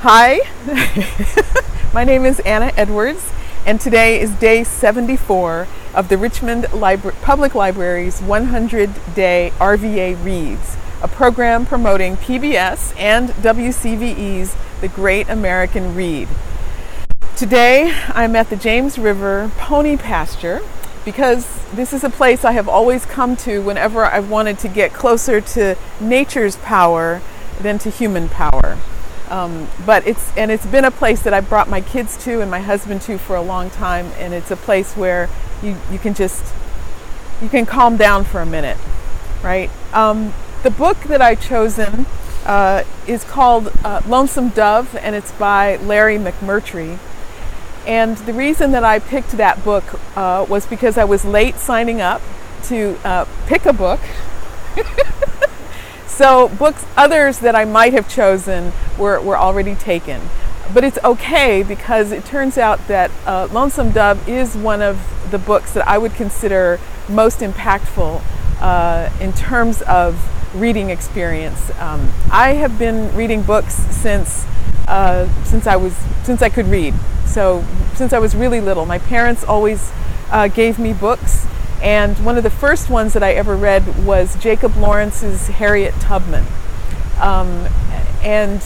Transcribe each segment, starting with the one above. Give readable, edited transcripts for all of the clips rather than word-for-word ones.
Hi, my name is Anna Edwards, and today is day 74 of the Richmond Public Library's 100-day RVA Reads, a program promoting PBS and WCVE's The Great American Read. Today, I'm at the James River Pony Pasture because this is a place I have always come to whenever I've wanted to get closer to nature's power than to human power. But it's been a place that I've brought my kids to and my husband to for a long time, and it's a place where you can calm down for a minute, right? The book that I've chosen is called Lonesome Dove, and it's by Larry McMurtry. And the reason that I picked that book was because I was late signing up to pick a book. So others that I might have chosen were already taken. But it's okay because it turns out that Lonesome Dove is one of the books that I would consider most impactful in terms of reading experience. I have been reading books since I could read. So since I was really little, my parents always gave me books. And one of the first ones that I ever read was Jacob Lawrence's Harriet Tubman. And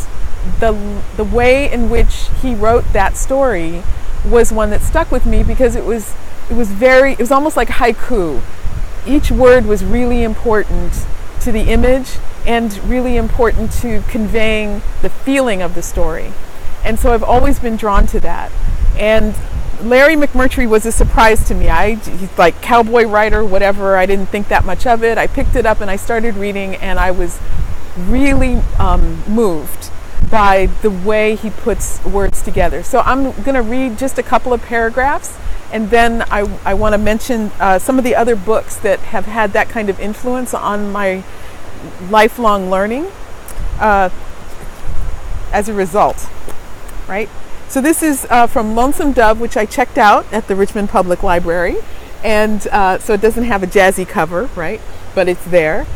the way in which he wrote that story was one that stuck with me because it was almost like haiku. Each word was really important to the image and really important to conveying the feeling of the story. And so I've always been drawn to that. And Larry McMurtry was a surprise to me. He's like cowboy writer, whatever. I didn't think that much of it. I picked it up and I started reading, and I was really moved by the way he puts words together. So I'm going to read just a couple of paragraphs, and then I want to mention some of the other books that have had that kind of influence on my lifelong learning as a result, right? So this is from Lonesome Dove, which I checked out at the Richmond Public Library. And so it doesn't have a jazzy cover, right? But it's there.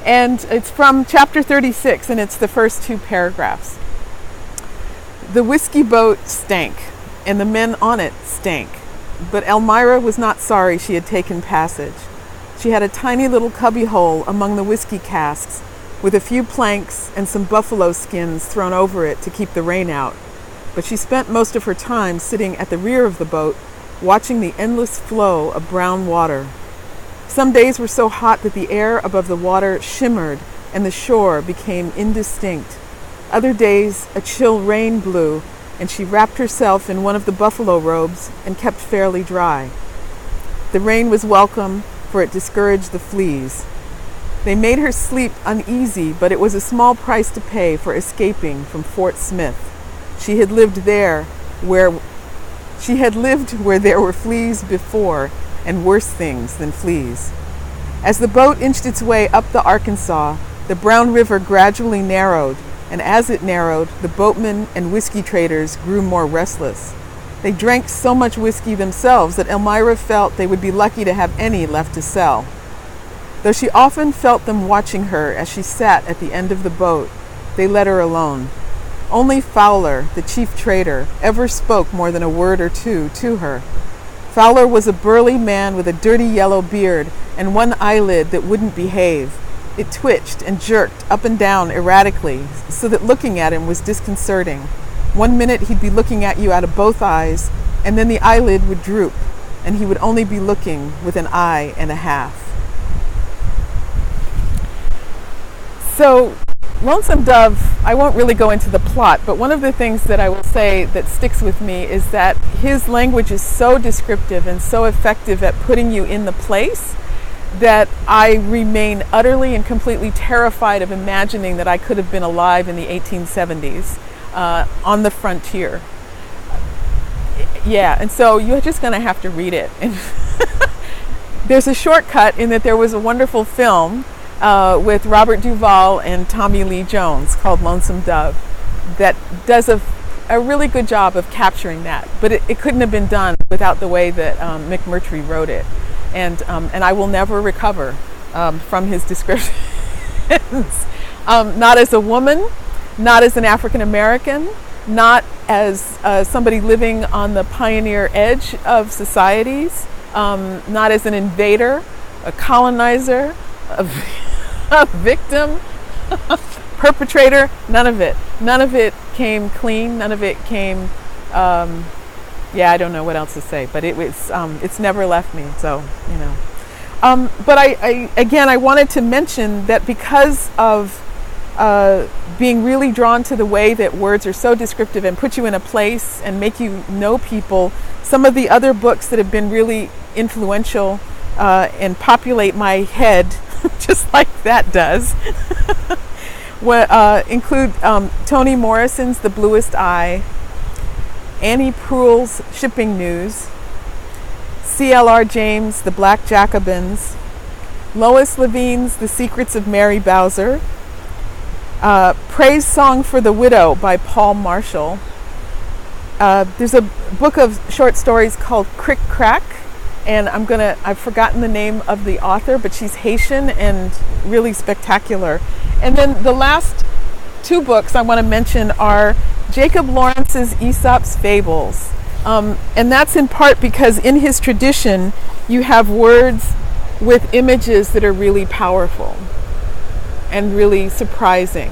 And it's from chapter 36, and it's the first two paragraphs. The whiskey boat stank, and the men on it stank. But Elmira was not sorry she had taken passage. She had a tiny little cubby hole among the whiskey casks, with a few planks and some buffalo skins thrown over it to keep the rain out. But she spent most of her time sitting at the rear of the boat, watching the endless flow of brown water. Some days were so hot that the air above the water shimmered and the shore became indistinct. Other days, a chill rain blew, and she wrapped herself in one of the buffalo robes and kept fairly dry. The rain was welcome, for it discouraged the fleas. They made her sleep uneasy, but it was a small price to pay for escaping from Fort Smith. She had lived where there were fleas before, and worse things than fleas. As the boat inched its way up the Arkansas, the brown river gradually narrowed, and as it narrowed, the boatmen and whiskey traders grew more restless. They drank so much whiskey themselves that Elmira felt they would be lucky to have any left to sell. Though she often felt them watching her as she sat at the end of the boat, they let her alone. Only Fowler, the chief trader, ever spoke more than a word or two to her. Fowler was a burly man with a dirty yellow beard and one eyelid that wouldn't behave. It twitched and jerked up and down erratically, so that looking at him was disconcerting. One minute he'd be looking at you out of both eyes, and then the eyelid would droop, and he would only be looking with an eye and a half. So, Lonesome Dove, I won't really go into the plot, but one of the things that I will say that sticks with me is that his language is so descriptive and so effective at putting you in the place that I remain utterly and completely terrified of imagining that I could have been alive in the 1870s on the frontier. Yeah, and so you're just going to have to read it. And there's a shortcut in that there was a wonderful film with Robert Duvall and Tommy Lee Jones called Lonesome Dove that does a really good job of capturing that. But it couldn't have been done without the way that McMurtry wrote it. And I will never recover from his descriptions. Not as a woman, not as an African American, not as somebody living on the pioneer edge of societies, not as an invader, a colonizer, a victim, perpetrator. None of it. None of it came clean. None of it came. I don't know what else to say, but it's never left me. So but I wanted to mention that because of being really drawn to the way that words are so descriptive and put you in a place and make you know people, some of the other books that have been really influential and populate my head just like that does include Toni Morrison's The Bluest Eye, Annie Proulx's Shipping News, C.L.R. James' The Black Jacobins, Lois Levine's The Secrets of Mary Bowser, Praise Song for the Widow by Paul Marshall. There's a book of short stories called Crick Crack, and I've forgotten the name of the author, but she's Haitian and really spectacular. And then the last two books I want to mention are Jacob Lawrence's Aesop's Fables. And that's in part because in his tradition, you have words with images that are really powerful and really surprising.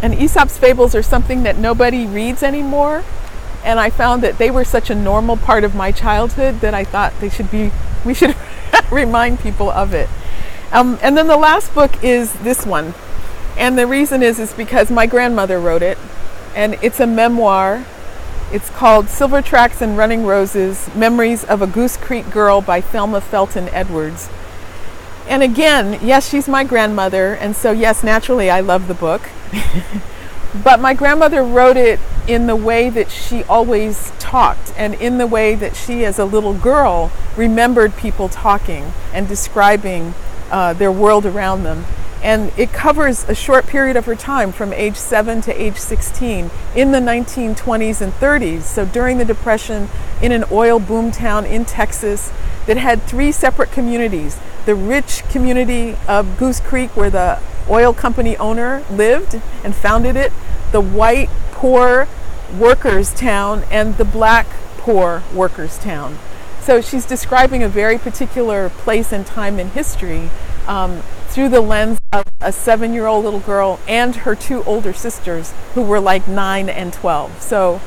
And Aesop's Fables are something that nobody reads anymore. And I found that they were such a normal part of my childhood that I thought we should remind people of it. And then the last book is this one. And the reason is because my grandmother wrote it. And it's a memoir. It's called Silver Tracks and Running Roses, Memories of a Goose Creek Girl by Thelma Felton Edwards. And again, yes, she's my grandmother. And so, yes, naturally, I love the book. But my grandmother wrote it in the way that she always talked, and in the way that she, as a little girl, remembered people talking and describing their world around them. And it covers a short period of her time from age 7 to age 16 in the 1920s and 30s. So during the Depression, in an oil boom town in Texas that had 3 separate communities. The rich community of Goose Creek, where the oil company owner lived and founded it, the white poor workers town, and the black poor workers town. So she's describing a very particular place and time in history through the lens of a 7-year-old little girl and her 2 older sisters who were like 9 and 12. So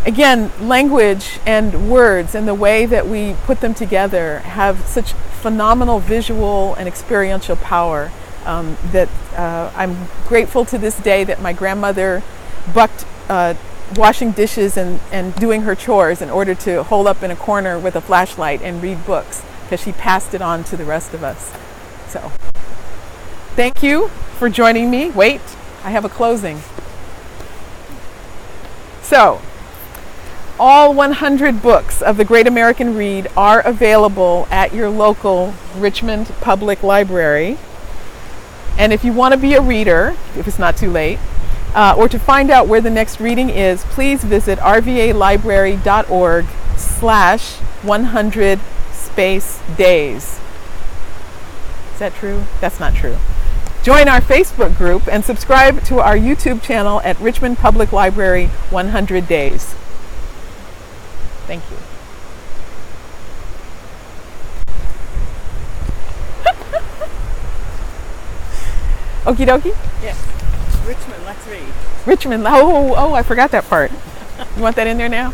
again, language and words and the way that we put them together have such phenomenal visual and experiential power that I'm grateful to this day that my grandmother bucked washing dishes and doing her chores in order to hold up in a corner with a flashlight and read books, because she passed it on to the rest of us. So thank you for joining me. Wait, I have a closing. So all 100 books of the Great American Read are available at your local Richmond Public Library. And if you want to be a reader, if it's not too late, or to find out where the next reading is, please visit rvalibrary.org/100-days. Is that true? That's not true. Join our Facebook group and subscribe to our YouTube channel at Richmond Public Library 100 Days. Thank you. Okie dokie? Yes. Richmond, let's read. Richmond. Oh, I forgot that part. You want that in there now?